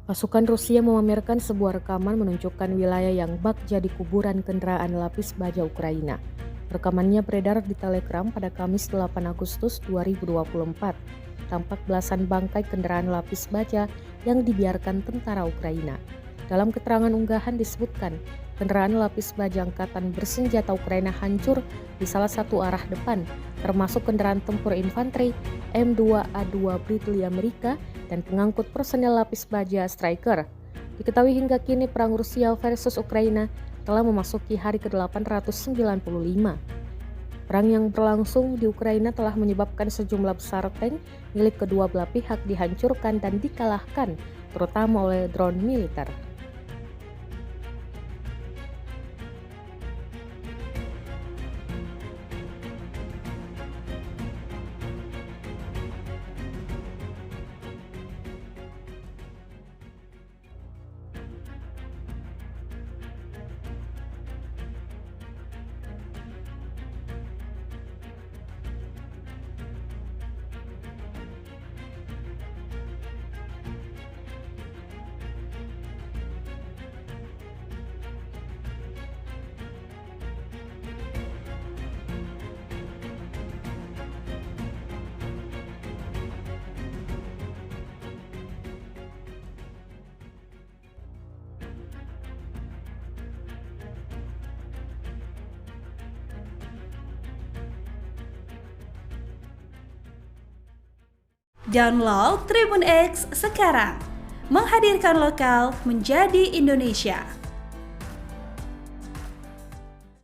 Pasukan Rusia memamerkan sebuah rekaman menunjukkan wilayah yang bak jadi kuburan kendaraan lapis baja Ukraina. Rekamannya beredar di Telegram pada Kamis 8 Agustus 2024. Tampak belasan bangkai kendaraan lapis baja yang dibiarkan tentara Ukraina. Dalam keterangan unggahan disebutkan, kendaraan lapis baja angkatan bersenjata Ukraina hancur di salah satu arah depan, termasuk kendaraan tempur infanteri M2A2 Bradley Amerika dan pengangkut personel lapis baja Striker. Diketahui hingga kini perang Rusia versus Ukraina telah memasuki hari ke-895. Perang yang berlangsung di Ukraina telah menyebabkan sejumlah besar tank milik kedua belah pihak dihancurkan dan dikalahkan, terutama oleh drone militer. Download Tribun X sekarang, menghadirkan lokal menjadi Indonesia.